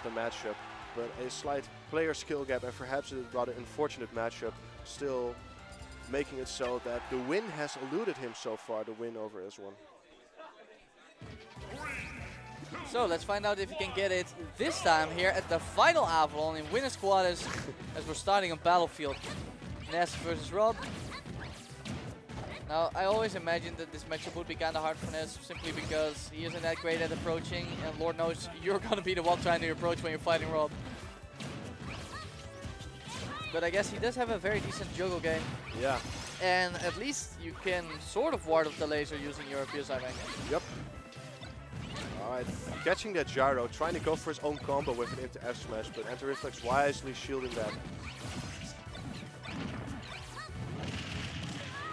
of the matchup, but a slight player skill gap and perhaps a rather unfortunate matchup still making it so that the win has eluded him so far, the win over S1. So let's find out if he can get it this time here at the final Avalon in winner squad as we're starting on Battlefield. Ness versus Rob. Now, I always imagined that this matchup would be kind of hard for Ness simply because he isn't that great at approaching, and Lord knows you're going to be the one trying to approach when you're fighting Rob. But I guess he does have a very decent juggle game. Yeah. And at least you can sort of ward off the laser using your BYOController. Yep. Alright, catching that gyro, trying to go for his own combo with it into F smash, but Antireflex wisely shielding that.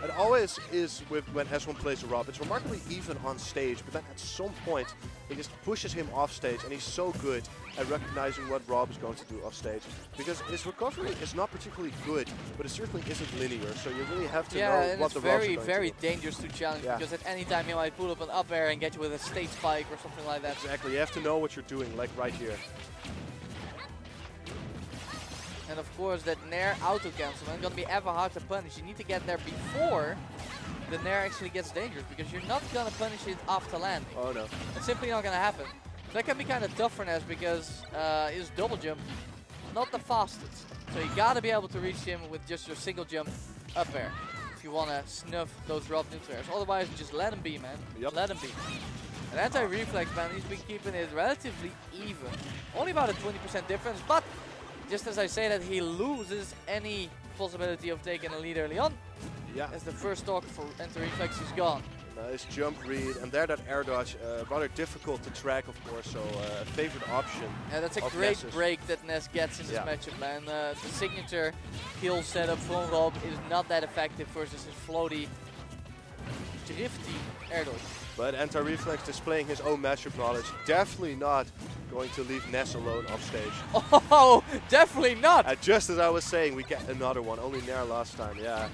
It always is with when S1 plays a Rob. It's remarkably even on stage, but then at some point it just pushes him off stage, and he's so good at recognizing what Rob is going to do off stage. Because his recovery is not particularly good, but it certainly isn't linear, so you really have to know what the Robs are going to do. Very dangerous to challenge, because at any time he might pull up an up air and get you with a stage spike or something like that. Exactly, you have to know what you're doing, like right here. And of course that Nair auto cancel is going to be ever hard to punish. You need to get there before the Nair actually gets dangerous, because you're not going to punish it after landing. Oh no. It's simply not going to happen. So that can be kind of tough for Ness because his double jump, not the fastest. So you got to be able to reach him with just your single jump up air if you want to snuff those Rob neutral airs. Otherwise, just let him be, man. Yep. Let him be. And Anti-Reflex, man, he's been keeping it relatively even. Only about a 20% difference, but just as I say that, he loses any possibility of taking a lead early on. Yeah. As the first stock for Anti-Reflex is gone. Nice jump read, and there that air dodge, rather difficult to track, of course, so a favorite option. Yeah, that's a great break that Ness gets in this matchup, man. The signature kill setup from Rob is not that effective versus his floaty, drifty air dodge. But Antireflex displaying his own matchup knowledge, definitely not going to leave Ness alone off stage. Oh, definitely not! Just as I was saying, we get another one, only Nair last time, yeah.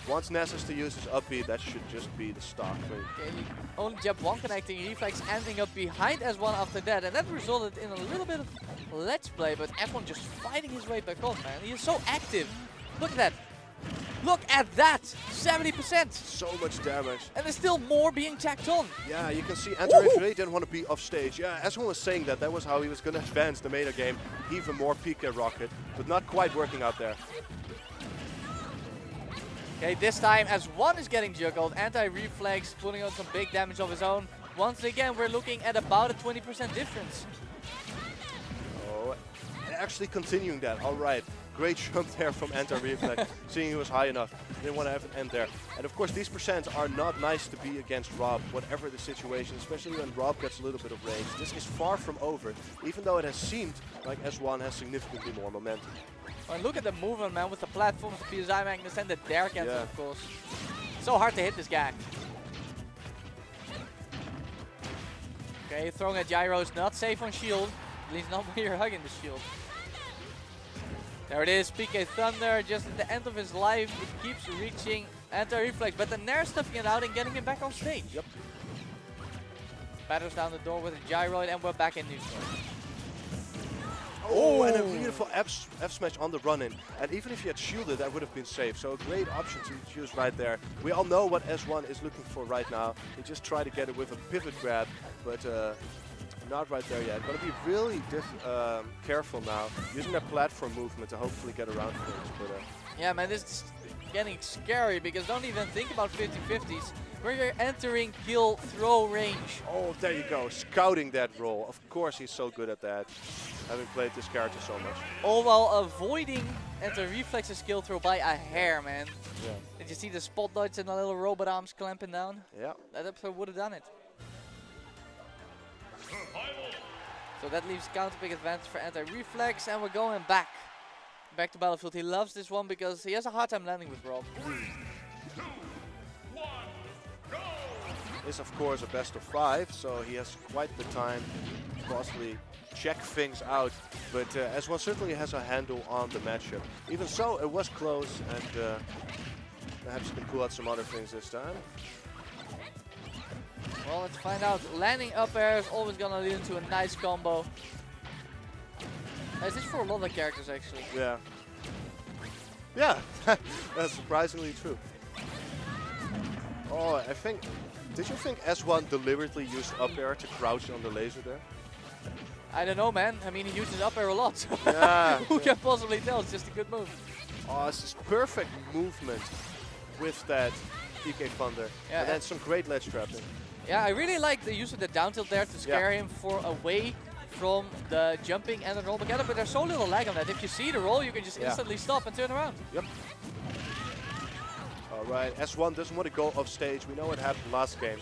Once Ness has to use his up B, that should just be the stock. Okay, he only jump one connecting Reflex, ending up behind S1 after that, and that resulted in a little bit of let's play, but F1 just fighting his way back on, man. He is so active. Look at that. Look at that! 70%! So much damage. And there's still more being tacked on. Yeah, you can see Antireflex really didn't want to be off stage. Yeah, S1 was saying that. That was how he was going to advance the meta game. Even more PK rocket, but not quite working out there. Okay, this time S1 is getting juggled. Anti-Reflex putting on some big damage of his own. Once again, we're looking at about a 20% difference. Oh, actually continuing that. All right. Great jump there from Antireflex, seeing he was high enough. Didn't want to have an end there. And of course, these percents are not nice to be against Rob, whatever the situation, especially when Rob gets a little bit of range. This is far from over, even though it has seemed like S1 has significantly more momentum. And look at the movement, man, with the platforms, the PSI Magnus, and the dare cancel, of course. So hard to hit this guy. Okay, throwing a gyro is not safe on shield. At least not when you're hugging the shield. There it is, PK Thunder, just at the end of his life, it keeps reaching Anti-Reflex, but the Nair stuffing it out and getting him back on stage. Yep. Batters down the door with a gyroid, and we're back in neutral. Oh, and a beautiful F-smash on the run-in. And even if he had shielded, that would have been safe. So a great option to choose right there. We all know what S1 is looking for right now. He just tried to get it with a pivot grab, but not right there yet. Got to be really careful now, using that platform movement to hopefully get around things. But, yeah, man, this is getting scary because don't even think about 50-50s. Where you're entering kill throw range. Oh, there you go, scouting that roll. Of course he's so good at that, having played this character so much. All while avoiding Anti-Reflex's kill throw by a hair, man. Yeah. Did you see the spot dodge and the little robot arms clamping down? Yeah. That episode would have done it. So that leaves counter pick advantage for Anti-Reflex, and we're going back to Battlefield. He loves this one because he has a hard time landing with Rob. Is of course a best of 5, so he has quite the time to possibly check things out. But S1 certainly has a handle on the matchup. Even so, it was close, and perhaps he can pull out some other things this time. Well, let's find out. Landing up air is always going to lead into a nice combo. This is for a lot of characters actually. Yeah. Yeah, that's surprisingly true. Oh, I think... Did you think S1 deliberately used up air to crouch on the laser there? I don't know, man. I mean, he uses up air a lot. Yeah. Who can possibly tell? It's just a good move. Oh, it's just perfect movement with that PK Thunder. Yeah, and then some great ledge trapping. Yeah, I really like the use of the down tilt there to scare him away from the jumping and the roll together, but there's so little lag on that. If you see the roll, you can just instantly stop and turn around. Yep. Alright, S1 doesn't want to go off stage. We know what happened last game.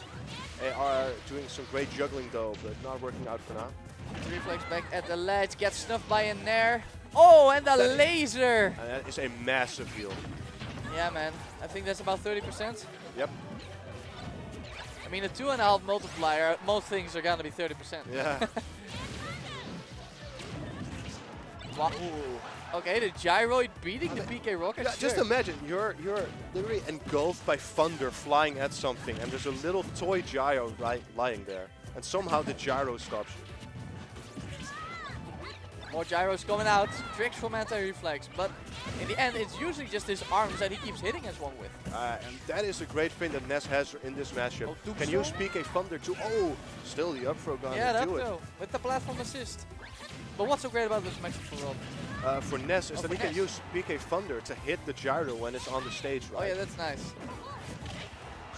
They are doing some great juggling though, but not working out for now. Reflex back at the ledge, gets snuffed by a Nair. Oh, and the laser! And that is a massive heal. Yeah, man. I think that's about 30%. Yep. I mean, a 2.5 multiplier, most things are gonna be 30%. Yeah. Wow. Okay, the gyroid beating the PK rocket. Yeah, just imagine, you're literally engulfed by thunder flying at something, and there's a little toy gyro lying there, and somehow the gyro stops you. More gyros coming out, tricks from Antireflex, but in the end it's usually just his arms that he keeps hitting S1 with. And that is a great thing that Ness has in this matchup. Oh, can use PK Thunder to, still the up throw gonna do it. With the platform assist. But what's so great about this matchup for Rob? For Ness is that he can use PK Thunder to hit the gyro when it's on the stage, right? Oh yeah, that's nice.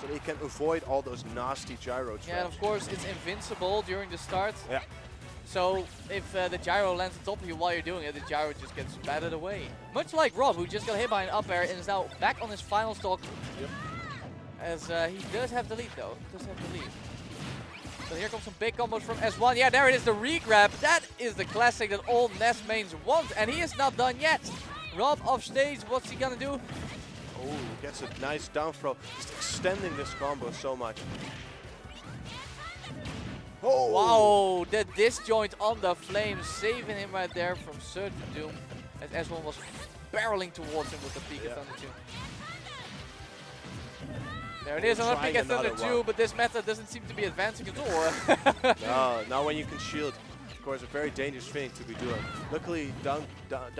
So that he can avoid all those nasty gyro traps. Yeah, and of course it's invincible during the start. Yeah. So if the gyro lands on top of you while you're doing it, the gyro just gets batted away. Much like Rob, who just got hit by an up air and is now back on his final stock. Yep. As he does have the lead though. So here comes some big combos from S1. Yeah, there it is, the re-grab. That is the classic that all Ness mains want, and he is not done yet. Rob off stage, what's he gonna do? Oh, gets a nice down throw. Just extending this combo so much. Oh! Wow, the disjoint on the flame, saving him right there from certain doom. As S1 was barreling towards him with the PK Thunder 2. There it is, another PK Thunder 2, but this method doesn't seem to be advancing at all. No, now when you can shield, of course, a very dangerous thing to be doing. Luckily, down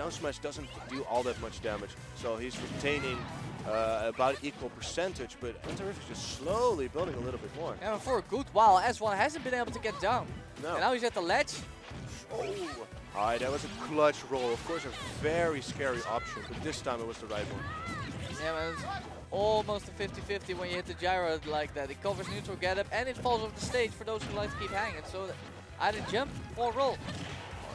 smash doesn't do all that much damage, so he's retaining about equal percentage, but Antireflex is just slowly building a little bit more. Yeah, for a good while, S1 hasn't been able to get down. No. And now he's at the ledge. Oh! Alright, that was a clutch roll. Of course, a very scary option, but this time it was the right one. Yeah, man, it's almost a 50-50 when you hit the gyro like that. It covers neutral get up and it falls off the stage for those who like to keep hanging. So either jump or roll.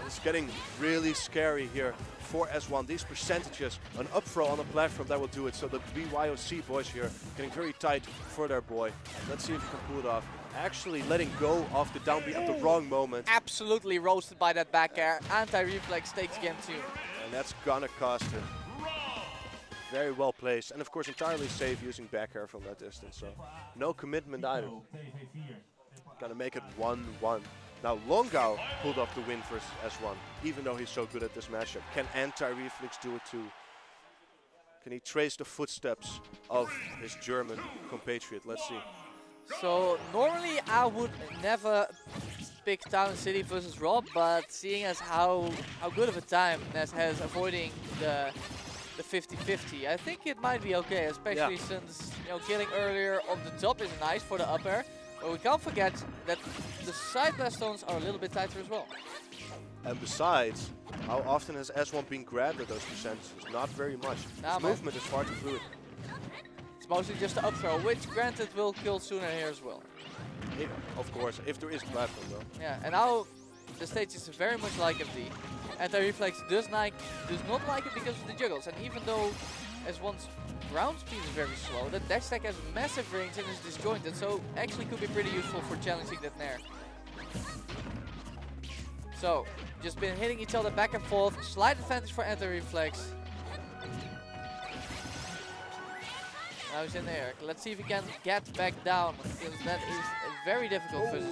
It's getting really scary here for S1. These percentages, an up throw on the platform, that will do it. So the BYOC boys here getting very tight for their boy. Let's see if he can pull it off. Actually letting go of the down B at the wrong moment. Absolutely roasted by that back air. Antireflex takes game 2. And that's gonna cost him. Very well placed. And of course entirely safe using back air from that distance. So no commitment either. Gonna make it 1-1. Now Longao pulled off the win for S1, even though he's so good at this matchup. Can Antireflex do it too? Can he trace the footsteps of his German compatriot? Let's see. So normally I would never pick Town City versus Rob, but seeing as how good of a time Ness has avoiding the 50-50, I think it might be okay, especially since killing earlier on the top is nice for the up air. But we can't forget that the side blast stones are a little bit tighter as well. And besides, how often has S1 been grabbed at those percentages? Not very much. His movement is far too fluid. It's mostly just the up throw, which granted will kill sooner here as well. Of course, if there is a platform though. Yeah, and now the stage is very much like FD. Antireflex does not like it because of the juggles, and even though S1's ground speed is very slow, the dash attack has massive range and is disjointed, so actually could be pretty useful for challenging that Nair. So, just been hitting each other back and forth, slight advantage for Antireflex. Now he's in the air. Let's see if he can get back down, because that is very difficult for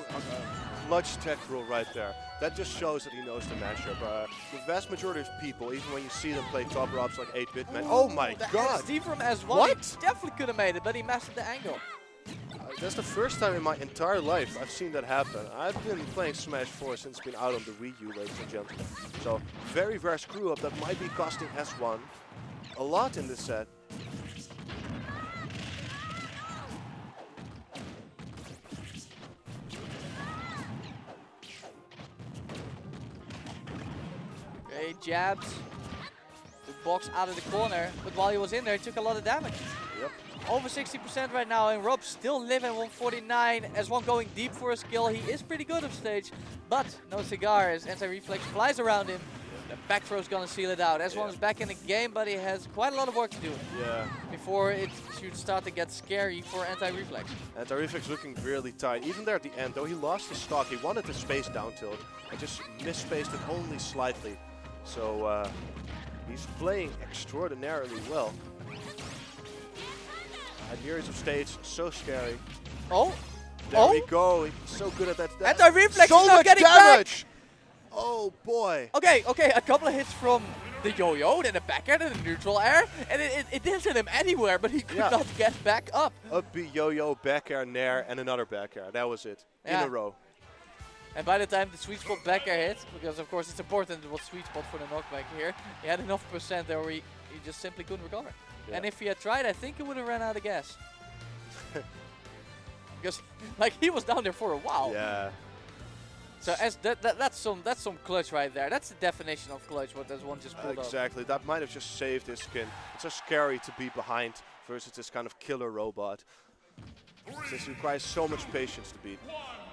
clutch tech roll right there. That just shows that he knows the matchup. The vast majority of people, even when you see them play top robs like 8-bit man. Oh my god! SD from S1, what? He definitely could have made it, but he messed with the angle. That's the first time in my entire life I've seen that happen. I've been playing Smash 4 since it's been out on the Wii U, ladies and gentlemen. So, very rare screw-up that might be costing S1 a lot in this set. Okay, jabs. The box out of the corner, but while he was in there, he took a lot of damage. Yep. Over 60% right now, and Rob still living 149. S1 going deep for his kill. He is pretty good off stage, but no cigar as Anti-Reflex flies around him. The back throw is going to seal it out. S1 is back in the game, but he has quite a lot of work to do. Yeah. Before it should start to get scary for Anti-Reflex. Anti-Reflex looking really tight. Even there at the end, though he lost his stock, he wanted to space down tilt and just misspaced it only slightly. So he's playing extraordinarily well. Years of stage, so scary. Oh, there we go. He's so good at that. Anti-Reflex so is not much getting damage. Back. Oh boy. Okay, a couple of hits from the yo-yo, then the back air, then the neutral air, and it didn't hit him anywhere, but he could not get back up. Up B, yo-yo, back air, nair, and another back air. That was it. In a row. And by the time the sweet spot back air hit, because of course it's important what sweet spot for the knockback here, he had enough percent there where he just simply couldn't recover. Yeah. And if he had tried, I think he would have ran out of gas. Because like he was down there for a while. Yeah. So as that's some clutch right there. That's the definition of clutch. What S1 just pulled up. Exactly. That might have just saved his skin. It's so scary to be behind versus this kind of killer robot. This requires so much patience to beat.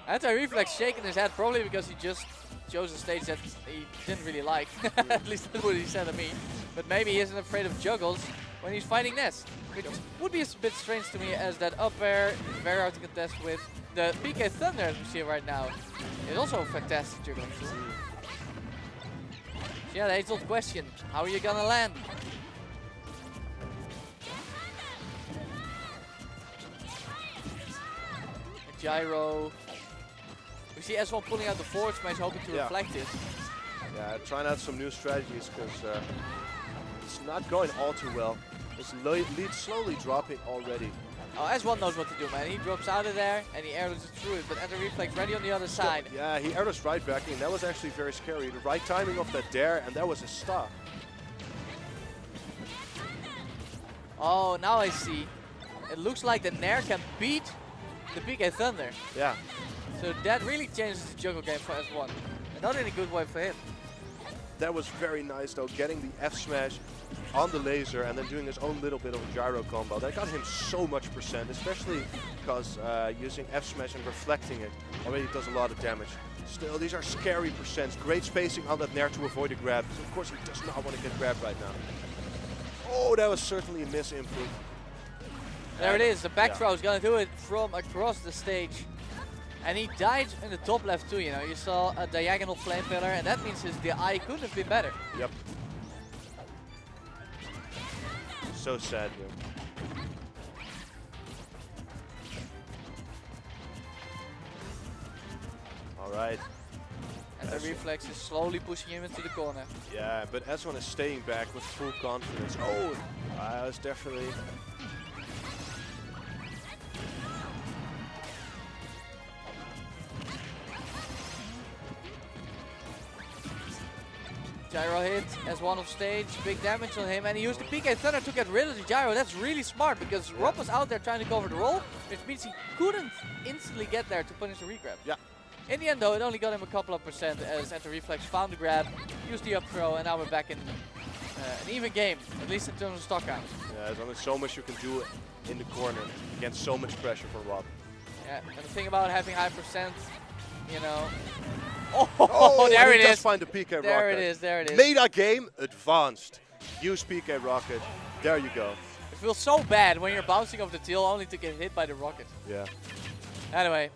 Anti-Reflex shaking his head probably because he just chose a stage that he didn't really like. At least that's what he said to me. But maybe he isn't afraid of juggles when he's fighting Ness. Which would be a bit strange to me as that up air is very hard to contest with. The PK Thunder as we see right now is also a fantastic juggling tool. So yeah, the age-old question, how are you gonna land? A gyro. We see S1 pulling out the forward smash, hoping to reflect it. Yeah, trying out some new strategies because it's not going all too well. His lead slowly dropping already. Oh, S1 knows what to do, man. He drops out of there and he airlifts it through it, but Anti-Reflex ready on the other side. Yeah, he airlifts right back in. That was actually very scary. The right timing of that dare, and that was a stop. Oh, now I see. It looks like the Nair can beat the PK Thunder. Yeah. So that really changes the juggle game for S1. And not in a good way for him. That was very nice though, getting the F smash on the laser and then doing his own little bit of a gyro combo. That got him so much percent, especially because using F smash and reflecting it already does a lot of damage. Still, these are scary percents. Great spacing on that Nair to avoid a grab. So of course he does not want to get grabbed right now. Oh, that was certainly a miss input. There it is, the back throw is going to do it from across the stage. And he died in the top left too, you know. You saw a diagonal flame pillar, and that means his DI could have been better. Yep. So sad here. Alright. And the reflex is slowly pushing him into the corner. Yeah, but S1 is staying back with full confidence. Oh, that's definitely... Gyro hit, S1 off stage, big damage on him, and he used the PK Thunder to get rid of the gyro. That's really smart because Rob was out there trying to cover the roll, which means he couldn't instantly get there to punish the regrab. Yeah. In the end though, it only got him a couple of percent as Anti-Reflex found the grab, used the up throw, and now we're back in an even game, at least in terms of stock count. Yeah, there's only so much you can do in the corner against so much pressure from Rob. Yeah, and the thing about having high percent, you know... Oh, there it is. Just find the PK Rocket. There it is, there it is. Meta game advanced. Use PK Rocket. There you go. It feels so bad when you're bouncing off the tail only to get hit by the rocket. Yeah. Anyway,